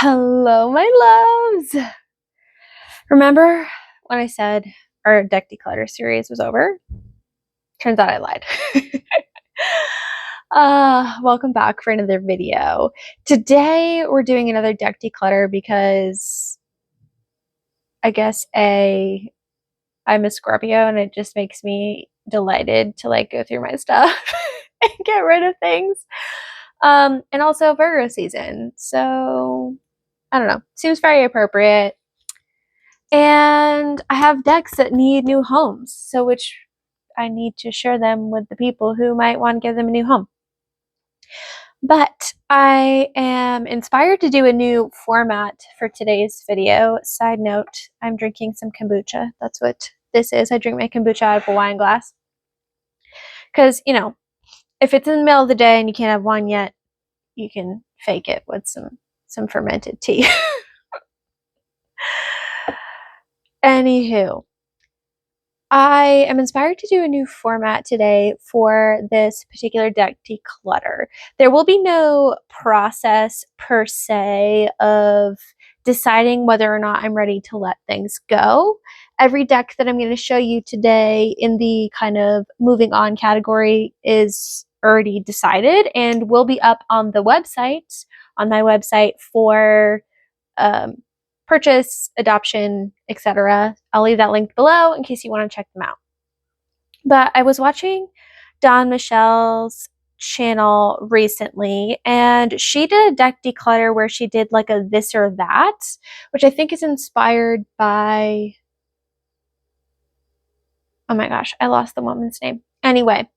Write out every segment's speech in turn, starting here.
Hello, my loves. Remember when I said our deck declutter series was over? Turns out I lied. Welcome back for another video. Today we're doing another deck declutter because I guess I'm a Scorpio and it just makes me delighted to like go through my stuff and get rid of things. And also Virgo season. So I don't know. Seems very appropriate. And I have decks that need new homes, so which I need to share them with the people who might want to give them a new home. But I am inspired to do a new format for today's video. Side note, I'm drinking some kombucha. That's what this is. I drink my kombucha out of a wine glass. Because, you know, if it's in the middle of the day and you can't have wine yet, you can fake it with some fermented tea. Anywho, I am inspired to do a new format today for this particular deck declutter. There will be no process per se of deciding whether or not I'm ready to let things go. Every deck that I'm going to show you today in the kind of moving on category is already decided and will be up on the website, on my website for purchase, adoption, etc. I'll leave that linked below in case you want to check them out. But I was watching Dawn Michelle's channel recently, and she did a deck declutter where she did like a this or that, which I think is inspired by, oh my gosh, I lost the woman's name. Anyway,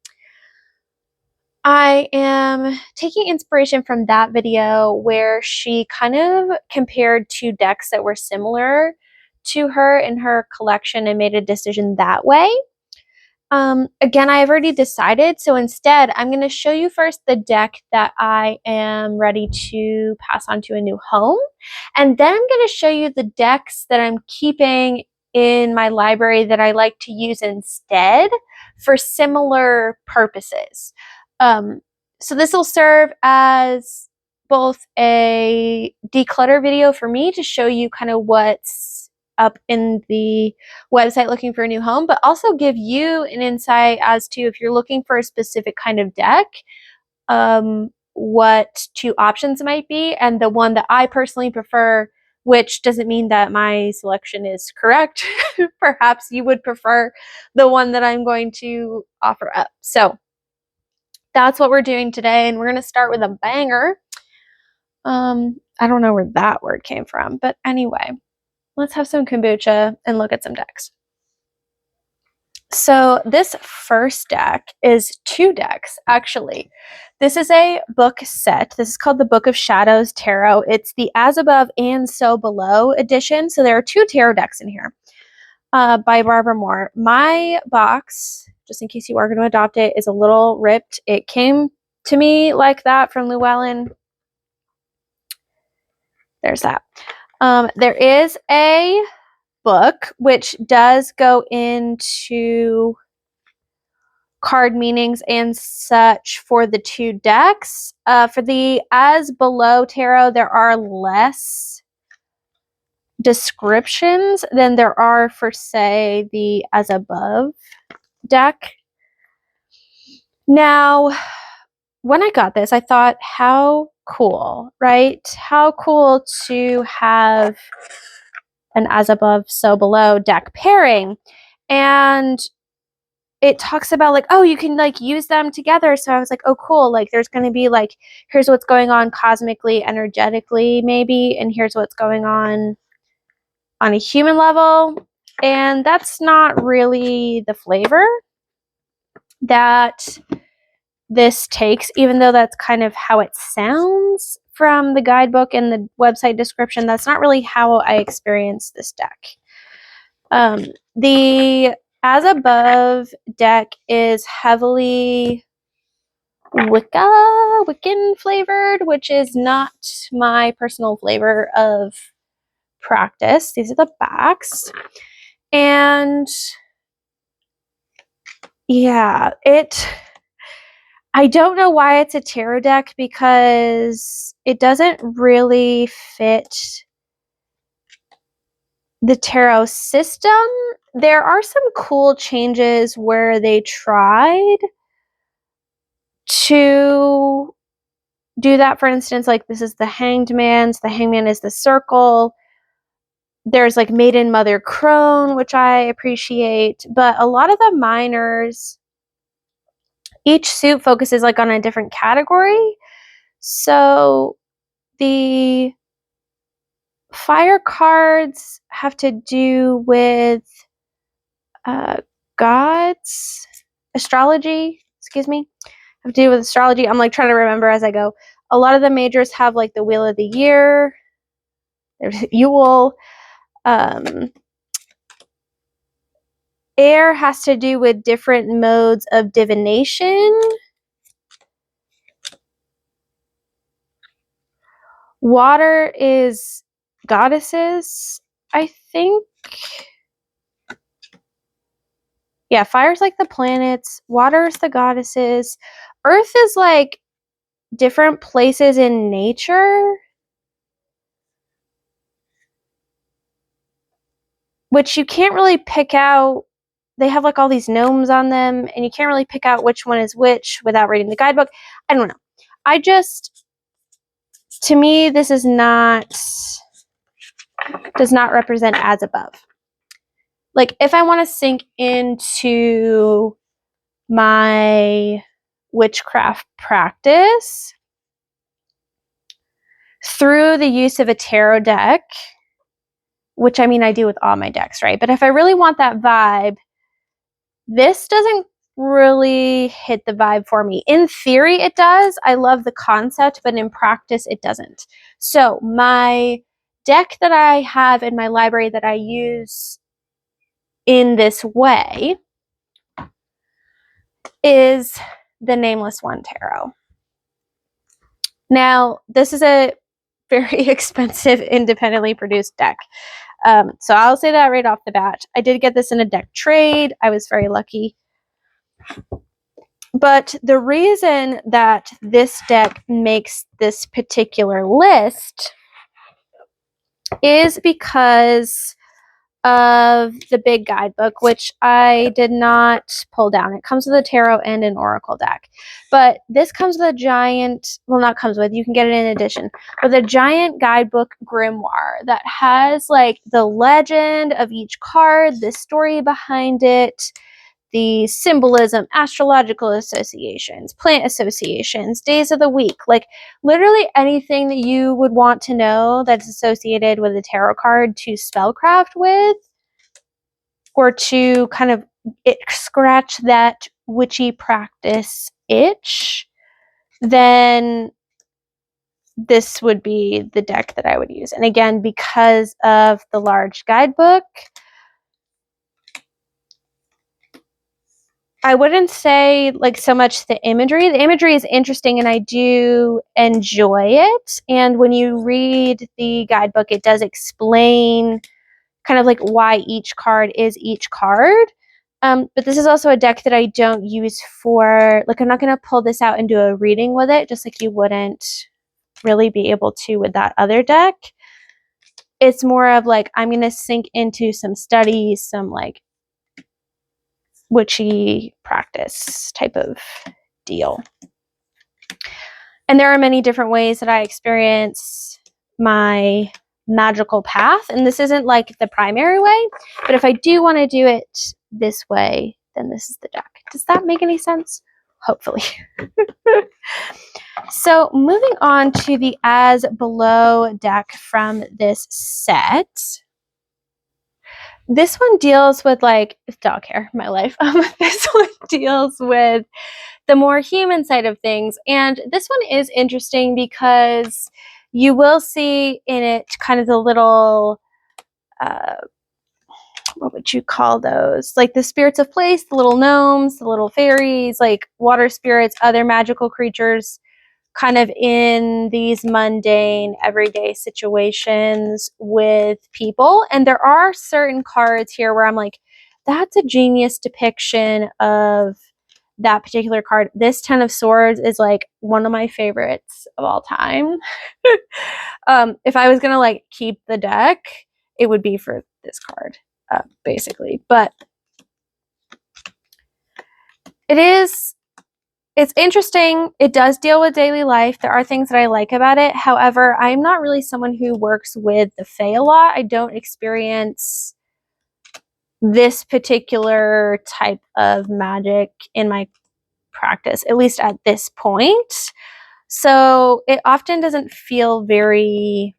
I am taking inspiration from that video where she kind of compared two decks that were similar to her in her collection and made a decision that way. Again, I've already decided, so instead I'm going to show you first the deck that I am ready to pass on to a new home, and then I'm going to show you the decks that I'm keeping in my library that I like to use instead for similar purposes. So this will serve as both a declutter video for me to show you kind of what's up in the website looking for a new home, but also give you an insight as to if you're looking for a specific kind of deck, what two options might be, and the one that I personally prefer, which doesn't mean that my selection is correct. Perhaps you would prefer the one that I'm going to offer up. So that's what we're doing today, and we're going to start with a banger. I don't know where that word came from, but anyway, let's have some kombucha and look at some decks. So this first deck is two decks, actually. This is a book set. This is called the Book of Shadows Tarot. It's the As Above and So Below edition. So there are two tarot decks in here by Barbara Moore. My box, just in case you are going to adopt it, is a little ripped. It came to me like that from Llewellyn. There's that. There is a book which does go into card meanings and such for the two decks. For the As Below Tarot, there are less descriptions than there are for, say, the As Above deck. Now, when I got this, I thought, how cool, right? How cool to have an As Above, So Below deck pairing. And it talks about like, oh, you can like use them together. So I was like, oh, cool. Like there's going to be like, here's what's going on cosmically, energetically, maybe. And here's what's going on a human level. And that's not really the flavor that this takes, even though that's kind of how it sounds from the guidebook and the website description. That's not really how I experience this deck. The As Above deck is heavily Wiccan flavored, which is not my personal flavor of practice. These are the backs. And yeah, I don't know why it's a tarot deck because it doesn't really fit the tarot system. There are some cool changes where they tried to do that. For instance, like this is the Hanged Man. The Hangman is the circle. There's like Maiden, Mother, Crone, which I appreciate. But a lot of the minors, each suit focuses like on a different category. So the fire cards have to do with gods, astrology, excuse me, have to do with astrology. I'm like trying to remember as I go. A lot of the majors have like the Wheel of the Year. There's Yule. Air has to do with different modes of divination. Water is goddesses, I think. Yeah, fire's like the planets. Water is the goddesses. Earth is like different places in nature, which you can't really pick out. They have like all these gnomes on them, and you can't really pick out which one is which without reading the guidebook. I don't know. To me, this is does not represent as above. Like if I want to sink into my witchcraft practice through the use of a tarot deck, which I mean I do with all my decks, right? But if I really want that vibe, this doesn't really hit the vibe for me. In theory, it does. I love the concept, but in practice, it doesn't. So my deck that I have in my library that I use in this way is the Nameless One Tarot. Now, this is a very expensive, independently produced deck. So I'll say that right off the bat. I did get this in a deck trade. I was very lucky. But the reason that this deck makes this particular list is because of the big guidebook, which I did not pull down. It comes with a tarot and an oracle deck. But this comes with a giant, well, not comes with, you can get it in addition, with a giant guidebook grimoire that has like the legend of each card, the story behind it, the symbolism, astrological associations, plant associations, days of the week, like literally anything that you would want to know that's associated with a tarot card to spellcraft with, or to kind of scratch that witchy practice itch, then this would be the deck that I would use. And again, because of the large guidebook, I wouldn't say like so much the imagery. The imagery is interesting and I do enjoy it. And when you read the guidebook, it does explain kind of like why each card is each card. But this is also a deck that I don't use for, like, I'm not going to pull this out and do a reading with it, just like you wouldn't really be able to with that other deck. It's more of like, I'm going to sink into some studies, some like witchy practice type of deal. And there are many different ways that I experience my magical path, and this isn't like the primary way, but if I do want to do it this way, then this is the deck. Does that make any sense? Hopefully. So moving on to the As Below deck from this set. This one deals with like dog hair, my life. This one deals with the more human side of things. And this one is interesting because you will see in it kind of the little, what would you call those? Like the spirits of place, the little gnomes, the little fairies, like water spirits, other magical creatures, kind of in these mundane, everyday situations with people. And there are certain cards here where I'm like, that's a genius depiction of that particular card. This 10 of Swords is like one of my favorites of all time. If I was gonna like keep the deck, it would be for this card, basically. But it's interesting. It does deal with daily life. There are things that I like about it. However, I'm not really someone who works with the Fae a lot. I don't experience this particular type of magic in my practice, at least at this point. So it often doesn't feel very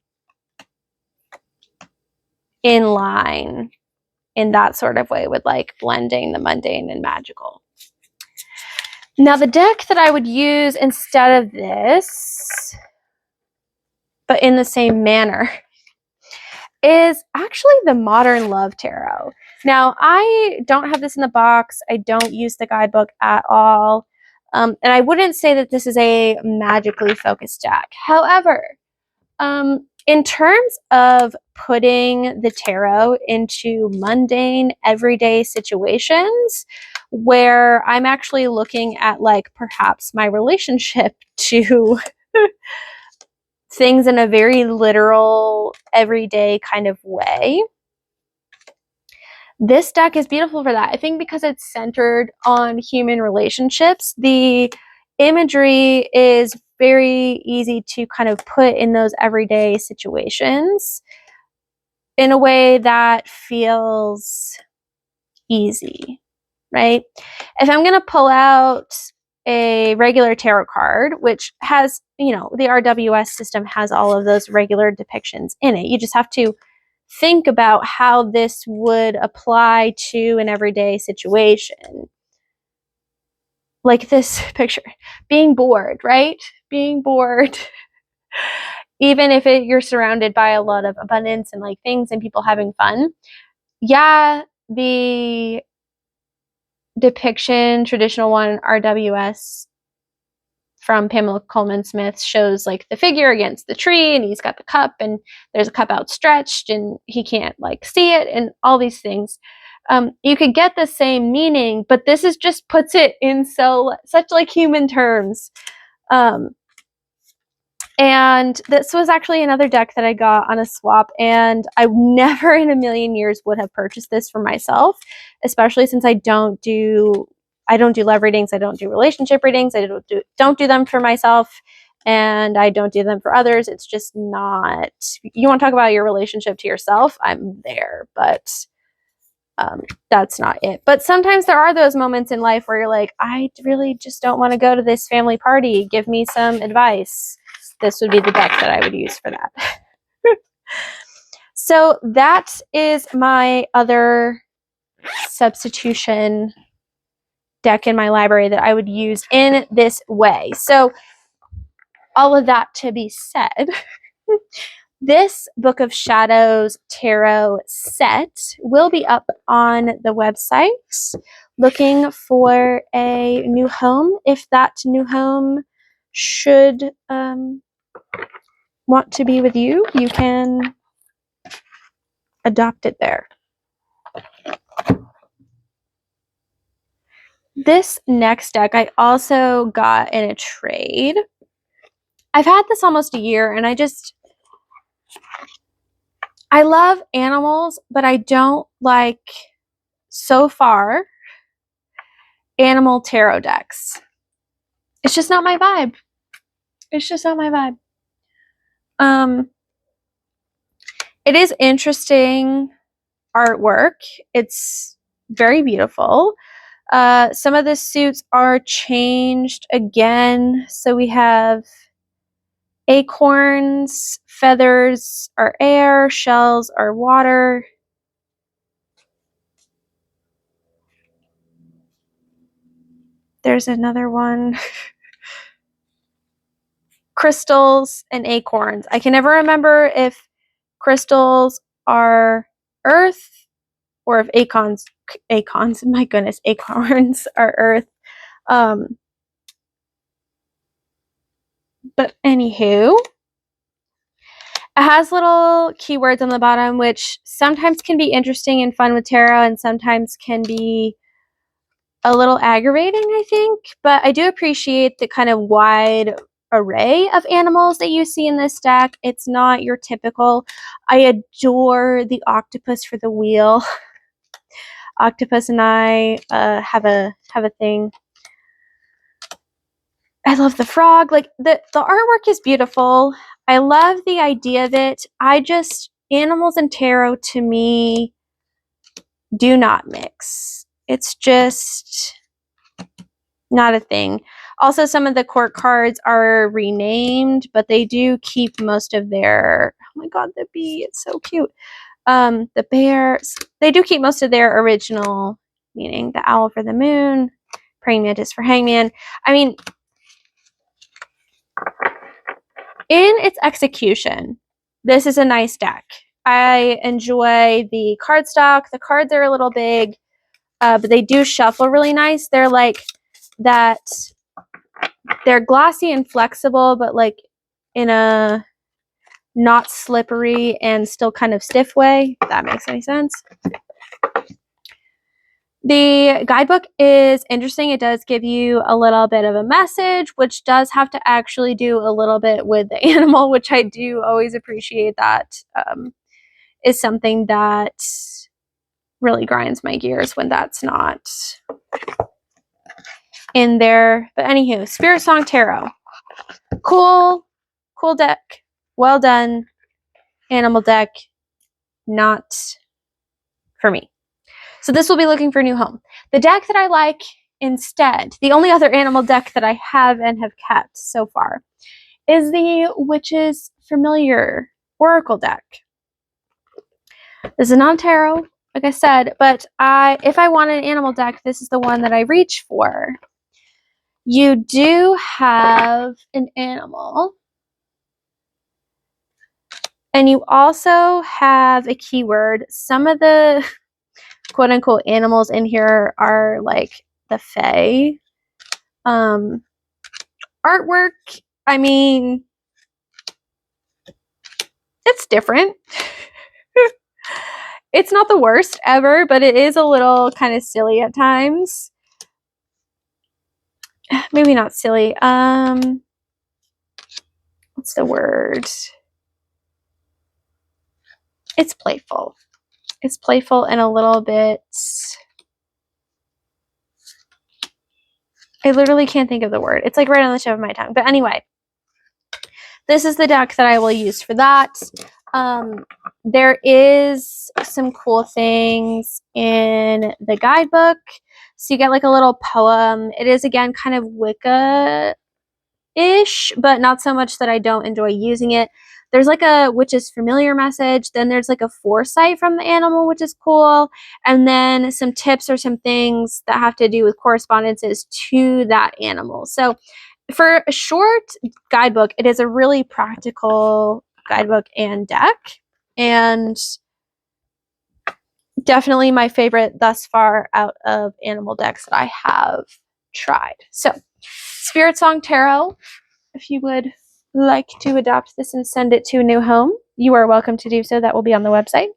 in line in that sort of way with like blending the mundane and magical. Now the deck that I would use instead of this, but in the same manner, is actually the Modern Love Tarot. Now, I don't have this in the box. I don't use the guidebook at all. And I wouldn't say that this is a magically focused deck. However, in terms of putting the tarot into mundane, everyday situations where I'm actually looking at like perhaps my relationship to things in a very literal, everyday kind of way, this deck is beautiful for that. I think because it's centered on human relationships, the imagery is very easy to kind of put in those everyday situations in a way that feels easy, right? If I'm going to pull out a regular tarot card, which has, you know, the RWS system has all of those regular depictions in it. You just have to think about how this would apply to an everyday situation. Like this picture, being bored, right? Being bored. Even if you're surrounded by a lot of abundance and like things and people having fun. Yeah, the depiction, traditional one, RWS from Pamela Coleman Smith, shows like the figure against the tree and he's got the cup and there's a cup outstretched and he can't like see it and all these things. You could get the same meaning, but this is just puts it in such like human terms. And this was actually another deck that I got on a swap, and I never in a million years would have purchased this for myself, especially since I don't do love readings, I don't do relationship readings, I don't do them for myself, and I don't do them for others. It's just not, you want to talk about your relationship to yourself, I'm there, but that's not it. But sometimes there are those moments in life where you're like, I really just don't want to go to this family party. Give me some advice. This would be the deck that I would use for that. So that is my other substitution deck in my library that I would use in this way. So all of that to be said, this Book of Shadows tarot set will be up on the website, looking for a new home. If that new home should want to be with you, you can adopt it there. This next deck I also got in a trade. I've had this almost a year, and I love animals, but I don't like, so far, animal tarot decks. It's just not my vibe. It's just not my vibe. It is interesting artwork. It's very beautiful. Some of the suits are changed again. So we have acorns, feathers are air, shells are water. There's another one. Crystals and acorns. I can never remember if crystals are earth or if acorns, my goodness, acorns are earth. But anywho, it has little keywords on the bottom, which sometimes can be interesting and fun with tarot and sometimes can be a little aggravating, I think, but I do appreciate the kind of wide array of animals that you see in this deck. It's not your typical. I adore the octopus for the wheel. Octopus and I have a thing. I love the frog. Like the artwork is beautiful. I love the idea of it. Animals and tarot to me do not mix. It's just not a thing. Also, some of the court cards are renamed, but they do keep most of their, oh my god, the bee, it's so cute. The bears, they do keep most of their original meaning. The owl for the moon, praying mantis for hangman. I mean, in its execution, this is a nice deck. I enjoy the cardstock. The cards are a little big, but they do shuffle really nice. They're like that, they're glossy and flexible, but like in a not slippery and still kind of stiff way, if that makes any sense. The guidebook is interesting. It does give you a little bit of a message, which does have to actually do a little bit with the animal, which I do always appreciate. That is something that really grinds my gears when that's not in there. But anywho, Spirit Song Tarot. Cool deck. Well done. Animal deck. Not for me. So this will be looking for a new home. The deck that I like instead, the only other animal deck that I have and have kept so far, is the Witch's Familiar Oracle deck. This is not tarot, like I said, but if I want an animal deck, this is the one that I reach for. You do have an animal, and you also have a keyword. Some of the quote-unquote animals in here are like the fae. Artwork, I mean, it's different. It's not the worst ever, but it is a little kind of silly at times. Maybe not silly. What's the word? It's playful. It's playful and a little bit... I literally can't think of the word. It's like right on the tip of my tongue. But anyway, this is the deck that I will use for that. There is some cool things in the guidebook. So you get like a little poem. It is, again, kind of Wicca-ish, but not so much that I don't enjoy using it. There's like a Witch's Familiar message. Then there's like a foresight from the animal, which is cool. And then some tips or some things that have to do with correspondences to that animal. So for a short guidebook, it is a really practical guidebook and deck. And definitely my favorite thus far out of animal decks that I have tried. So Spirit Song Tarot, if you would like to adopt this and send it to a new home, you are welcome to do so. That will be on the website.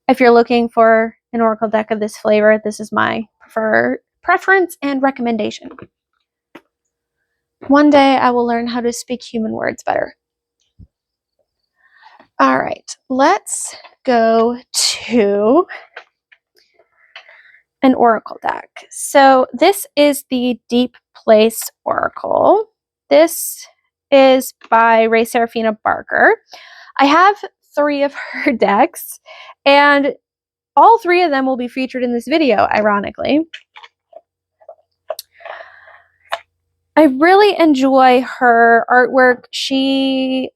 If you're looking for an oracle deck of this flavor, this is my preference and recommendation. One day I will learn how to speak human words better. All right, let's go to an oracle deck. So this is the Deep Place Oracle. This is by Ray Serafina Barker. I have 3 of her decks, and all 3 of them will be featured in this video, ironically. I really enjoy her artwork. She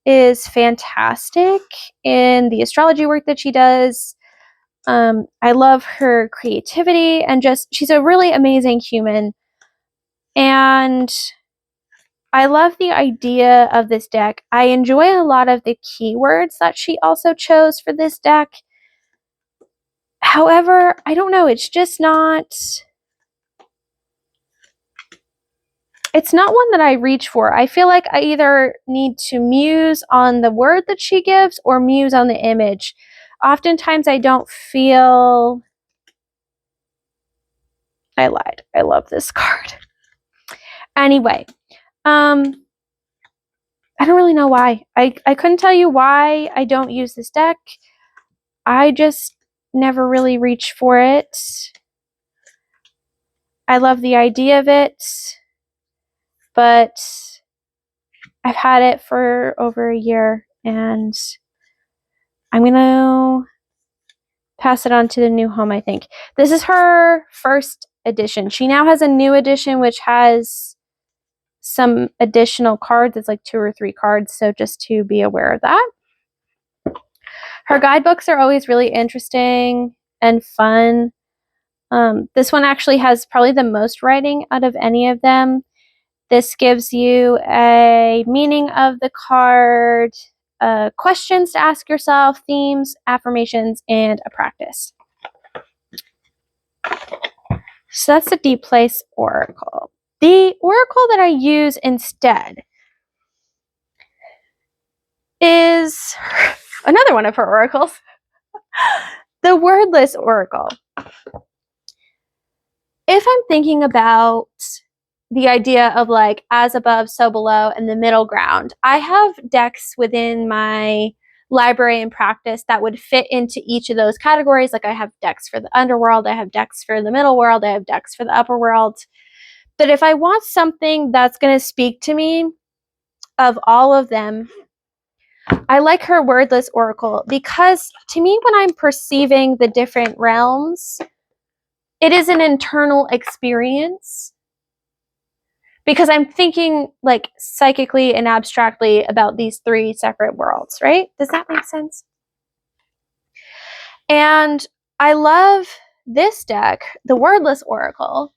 is fantastic in the astrology work that she does. I love her creativity, and just she's a really amazing human. And I love the idea of this deck. I enjoy a lot of the keywords that she also chose for this deck. However, I don't know, it's just not... It's not one that I reach for. I feel like I either need to muse on the word that she gives or muse on the image. Oftentimes I don't feel I lied. I love this card. Anyway, I don't really know why. I couldn't tell you why I don't use this deck. I just never really reach for it. I love the idea of it, but I've had it for over a year, and I'm going to pass it on to the new home, I think. This is her first edition. She now has a new edition, which has some additional cards. It's like 2 or 3 cards, so just to be aware of that. Her guidebooks are always really interesting and fun. This one actually has probably the most writing out of any of them. This gives you a meaning of the card, questions to ask yourself, themes, affirmations, and a practice. So that's the Deep Place Oracle. The oracle that I use instead is another one of her oracles, the Wordless Oracle. If I'm thinking about the idea of like as above, so below, and the middle ground, I have decks within my library and practice that would fit into each of those categories. Like I have decks for the underworld, I have decks for the middle world, I have decks for the upper world. But if I want something that's going to speak to me of all of them, I like her Wordless Oracle, because to me, when I'm perceiving the different realms, it is an internal experience, because I'm thinking like psychically and abstractly about these 3 separate worlds, right? Does that make sense? And I love this deck, the Wordless Oracle.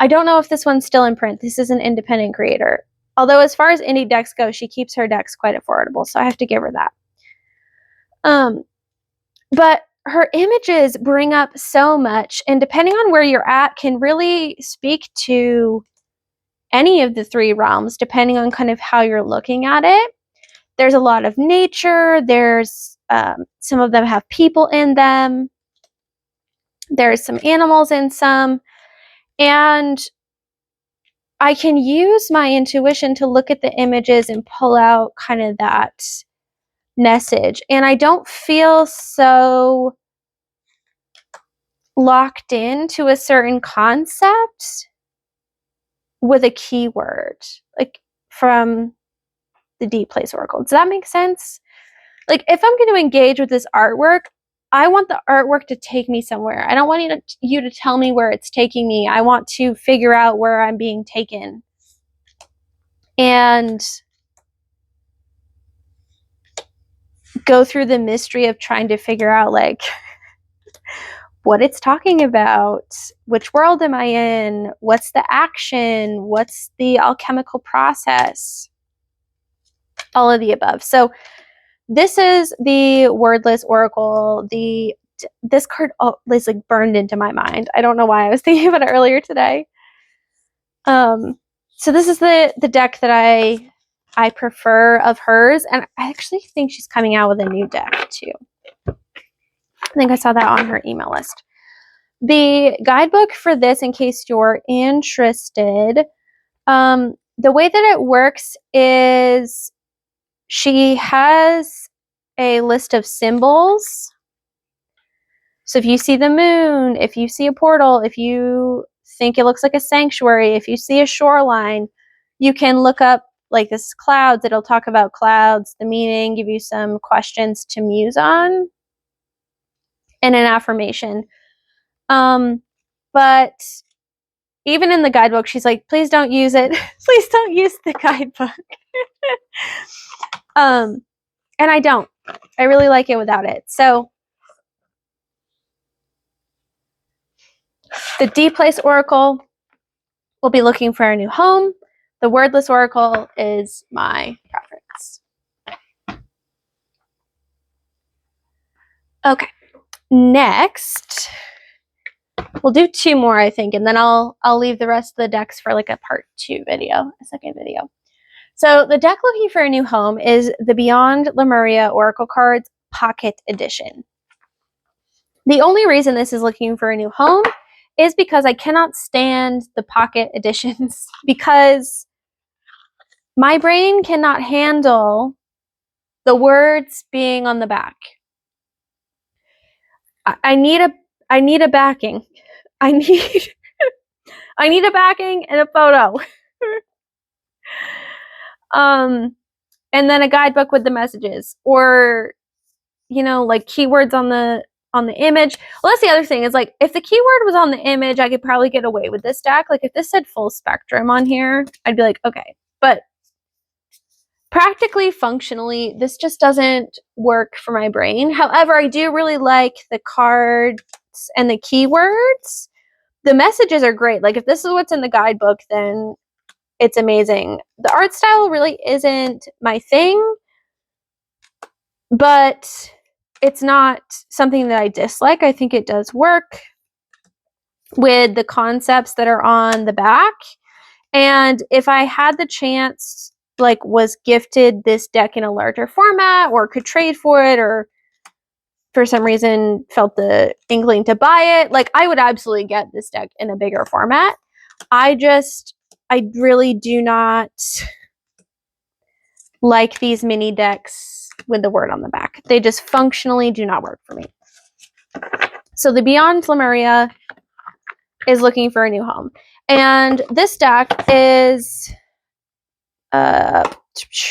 I don't know if this one's still in print. This is an independent creator. Although as far as indie decks go, she keeps her decks quite affordable, so I have to give her that. But her images bring up so much, and depending on where you're at, can really speak to any of the 3 realms, depending on kind of how you're looking at it. There's a lot of nature. There's some of them have people in them. There's some animals in some. And I can use my intuition to look at the images and pull out kind of that message. And I don't feel so locked into a certain concept with a keyword, like from the Deep Place Oracle. Does that make sense? Like if I'm going to engage with this artwork, I want the artwork to take me somewhere. I don't want you to tell me where it's taking me. I want to figure out where I'm being taken. And go through the mystery of trying to figure out like what it's talking about, which world am I in, what's the action, what's the alchemical process, all of the above. So this is the Wordless Oracle. This card is like burned into my mind. I don't know why I was thinking about it earlier today. So this is the deck that I prefer of hers, and I actually think she's coming out with a new deck too. I think I saw that on her email list. The guidebook for this, in case you're interested, the way that it works is she has a list of symbols. So if you see the moon, if you see a portal, if you think it looks like a sanctuary, if you see a shoreline, you can look up like this is clouds. It'll talk about clouds, the meaning, give you some questions to muse on, and an affirmation. But even in the guidebook, she's like, please don't use it. Please don't use the guidebook. And I don't. I really like it without it. So the Deep Place Oracle will be looking for a new home. The Wordless Oracle is my preference. Okay. Next, we'll do 2 more, I think, and then I'll leave the rest of the decks for like a part 2 video, a second video. So the deck looking for a new home is the Beyond Lemuria Oracle Cards Pocket Edition. The only reason this is looking for a new home is because I cannot stand the pocket editions because my brain cannot handle the words being on the back. I need a backing. I need a backing and a photo. And then a guidebook with the messages, or like keywords on the image. Well, that's the other thing, is like if the keyword was on the image, I could probably get away with this deck. Like if this said full spectrum on here, I'd be like, okay. But practically, functionally, this just doesn't work for my brain. However, I do really like the cards and the keywords. The messages are great. Like if this is what's in the guidebook, then it's amazing. The art style really isn't my thing, but it's not something that I dislike. I think it does work with the concepts that are on the back. And if I had the chance, like was gifted this deck in a larger format, or could trade for it, or for some reason felt the inkling to buy it, like I would absolutely get this deck in a bigger format. I really do not like these mini decks with the word on the back. They just functionally do not work for me. So the Beyond Lemuria is looking for a new home. And this deck is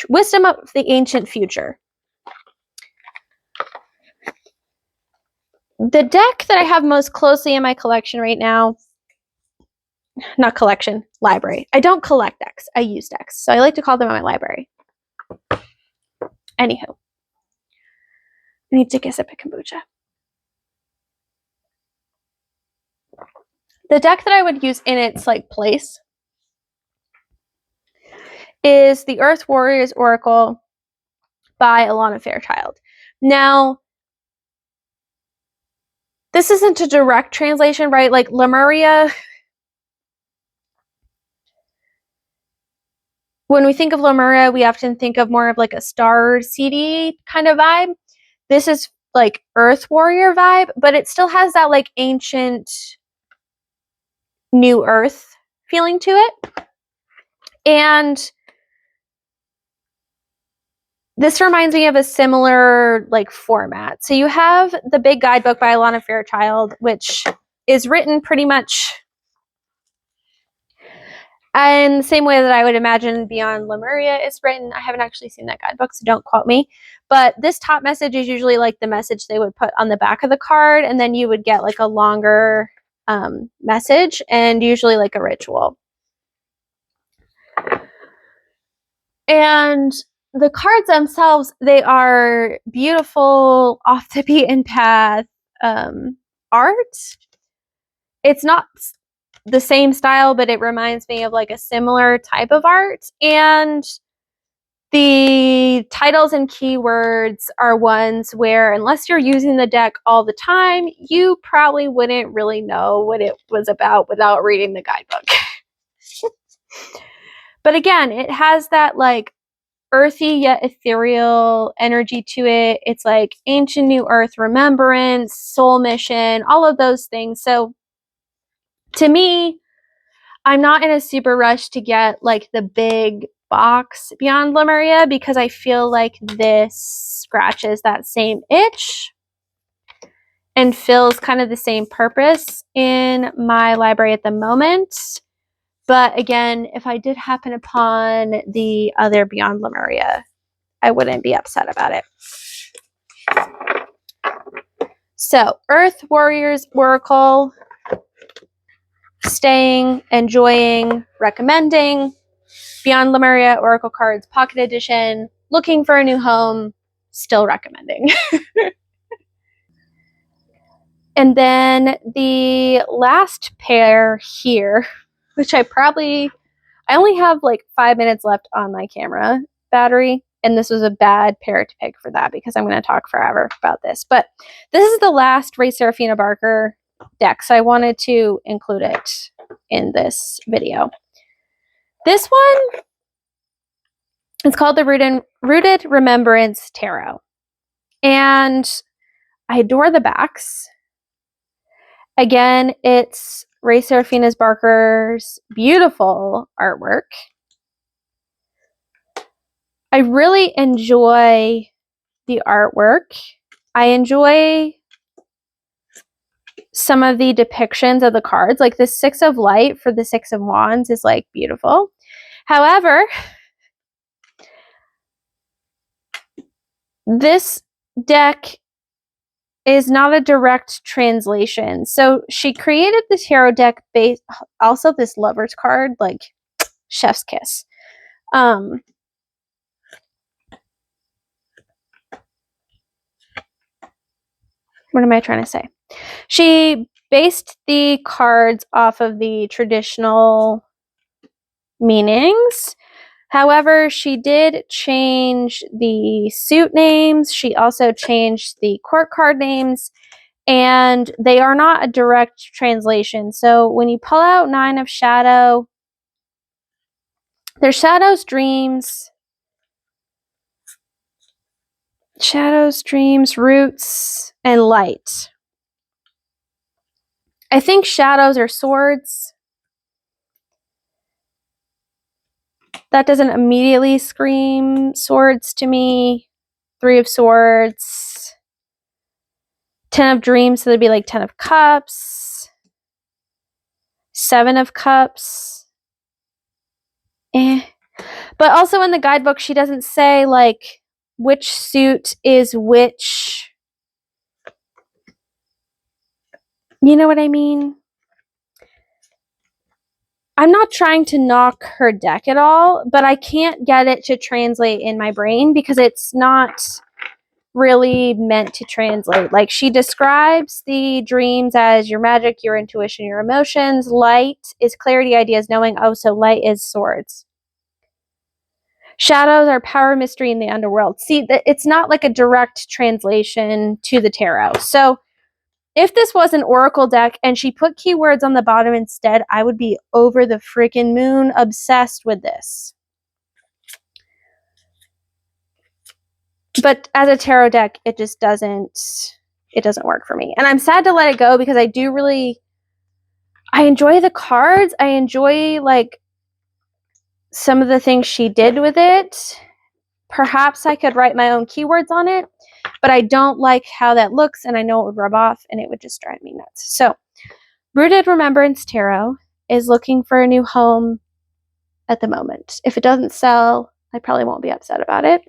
Wisdom of the Ancient Future. The deck that I have most closely in my collection right now, not collection, library. I don't collect decks. I use decks. So I like to call them in my library. Anywho, I need to take a sip of kombucha. The deck that I would use in its place is the Earth Warriors Oracle by Alana Fairchild. Now, this isn't a direct translation, right? Like Lemuria, when we think of Lemuria, we often think of more of like a Star Seedy kind of vibe. This is like Earth Warrior vibe, but it still has that like ancient New Earth feeling to it. And this reminds me of a similar format. So you have the big guidebook by Alana Fairchild, which is written pretty much in the same way that I would imagine Beyond Lemuria is written. I haven't actually seen that guidebook, so don't quote me. But this top message is usually like the message they would put on the back of the card, and then you would get like a longer message, and usually like a ritual. And the cards themselves, they are beautiful, off the beaten path art. It's not the same style, but it reminds me of like a similar type of art. And the titles and keywords are ones where, unless you're using the deck all the time, you probably wouldn't really know what it was about without reading the guidebook. But again, it has that like earthy yet ethereal energy to it. It's like ancient New Earth remembrance, soul mission, all of those things. So to me, I'm not in a super rush to get like the big box Beyond Lemuria, because I feel like this scratches that same itch and fills kind of the same purpose in my library at the moment. But again, if I did happen upon the other Beyond Lemuria, I wouldn't be upset about it. So, Earth Warriors Oracle, staying, enjoying, recommending. Beyond Lemuria Oracle Cards Pocket Edition, looking for a new home, still recommending. And then the last pair here, which I only have like 5 minutes left on my camera battery, and this was a bad pair to pick for that because I'm going to talk forever about this. But this is the last Ray Serafina Barker deck, so I wanted to include it in this video. This one is called the Rooted Remembrance Tarot, and I adore the backs. Again, it's Ray Serafina's Barker's beautiful artwork. I really enjoy the artwork. I enjoy some of the depictions of the cards. Like the Six of Light for the Six of Wands is like beautiful. However, this deck is not a direct translation. So she created the tarot deck based, also this Lover's card, like chef's kiss. What am I trying to say? She based the cards off of the traditional meanings. However, she did change the suit names. She also changed the court card names, and they are not a direct translation. So when you pull out Nine of Shadow, there's shadows, dreams, roots, and light. I think shadows are swords. That doesn't immediately scream swords to me. Three of Swords. 10 of Dreams, so that'd be like 10 of Cups. 7 of Cups. But also in the guidebook, she doesn't say like which suit is which. You know what I mean? I'm not trying to knock her deck at all, but I can't get it to translate in my brain because it's not really meant to translate. Like she describes the dreams as your magic, your intuition, your emotions. Light is clarity, ideas, knowing. Oh, so light is swords. Shadows are power, mystery, in the underworld. See, it's not like a direct translation to the tarot. So if this was an oracle deck and she put keywords on the bottom instead, I would be over the freaking moon obsessed with this. But as a tarot deck, it just doesn't work for me. And I'm sad to let it go because I enjoy the cards. I enjoy like some of the things she did with it. Perhaps I could write my own keywords on it, but I don't like how that looks, and I know it would rub off and it would just drive me nuts. So Rooted Remembrance Tarot is looking for a new home at the moment. If it doesn't sell, I probably won't be upset about it.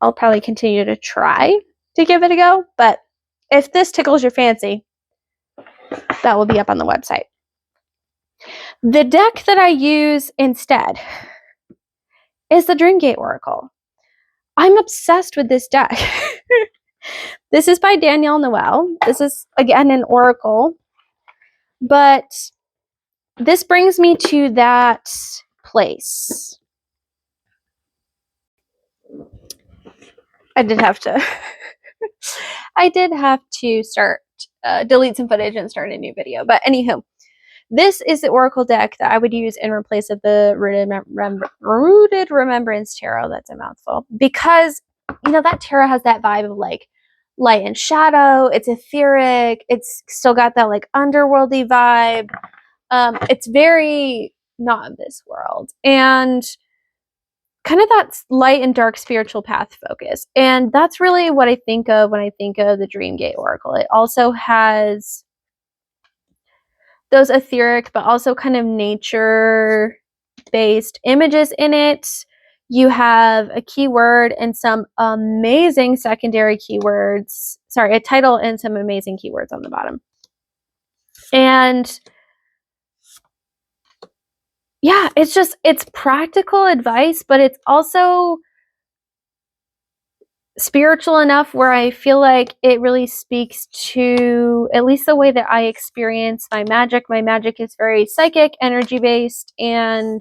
I'll probably continue to try to give it a go, but if this tickles your fancy, that will be up on the website. The deck that I use instead is the Dreamgate Oracle. I'm obsessed with this deck. This is by Danielle Noel. This is, again, an oracle, but this brings me to that place. I did have to start, delete some footage and start a new video. But anywho, this is the oracle deck that I would use in replace of the Rooted Remembrance Tarot. That's a mouthful. Because, you know, that tarot has that vibe of like light and shadow. It's etheric. It's still got that like underworldy vibe. It's very not of this world. And kind of that light and dark spiritual path focus. And that's really what I think of when I think of the Dreamgate Oracle. It also has those etheric, but also kind of nature-based images in it. You have a keyword and some amazing secondary keywords. Sorry, a title and some amazing keywords on the bottom. And yeah, it's practical advice, but it's also spiritual enough where I feel like it really speaks to at least the way that I experience my magic. My magic is very psychic, energy-based, and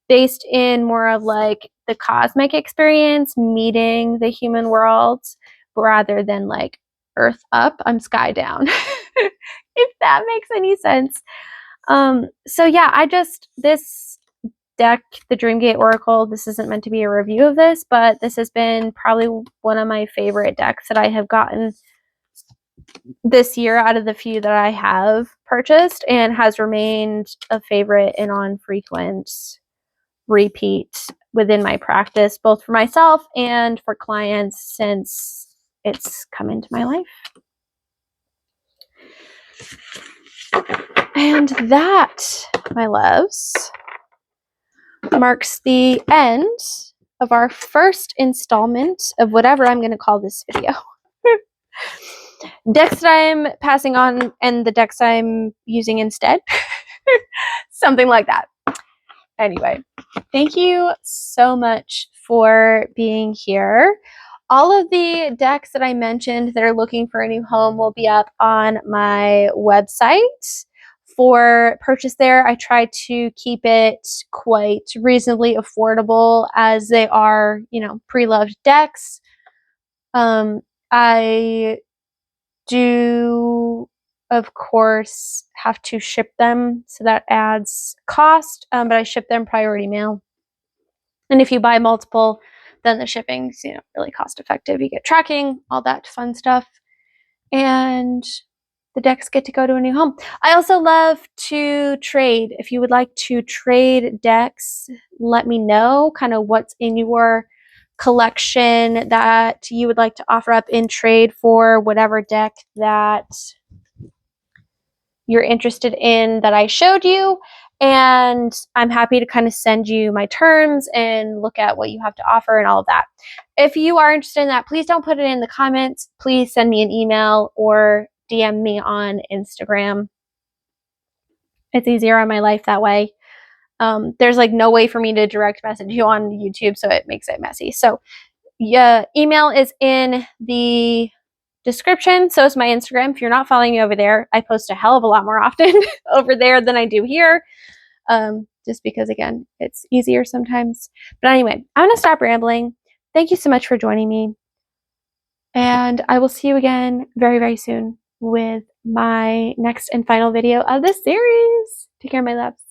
based in more of like the cosmic experience, meeting the human world, rather than like earth up, I'm sky down, if that makes any sense. So yeah, this deck, the Dreamgate Oracle, this isn't meant to be a review of this, but this has been probably one of my favorite decks that I have gotten this year out of the few that I have purchased, and has remained a favorite and on frequent repeat within my practice, both for myself and for clients since it's come into my life. And that, my loves, marks the end of our first installment of whatever I'm going to call this video. Decks that I'm passing on and the decks I'm using instead. Something like that. Anyway, thank you so much for being here. All of the decks that I mentioned that are looking for a new home will be up on my website for purchase there. I try to keep it quite reasonably affordable as they are, you know, pre-loved decks. I do, of course, have to ship them, so that adds cost, but I ship them priority mail. And if you buy multiple, then the shipping's, you know, really cost effective. You get tracking, all that fun stuff, and the decks get to go to a new home. I also love to trade. If you would like to trade decks, let me know kind of what's in your collection that you would like to offer up in trade for whatever deck that you're interested in that I showed you. And I'm happy to kind of send you my terms and look at what you have to offer and all of that. If you are interested in that, please don't put it in the comments. Please send me an email or DM me on Instagram. It's easier on my life that way. There's like no way for me to direct message you on YouTube, so it makes it messy. So yeah, email is in the description. So is my Instagram. If you're not following me over there, I post a hell of a lot more often over there than I do here. Just because, again, it's easier sometimes. But anyway, I'm going to stop rambling. Thank you so much for joining me. And I will see you again very, very soon with my next and final video of this series. Take care, my loves.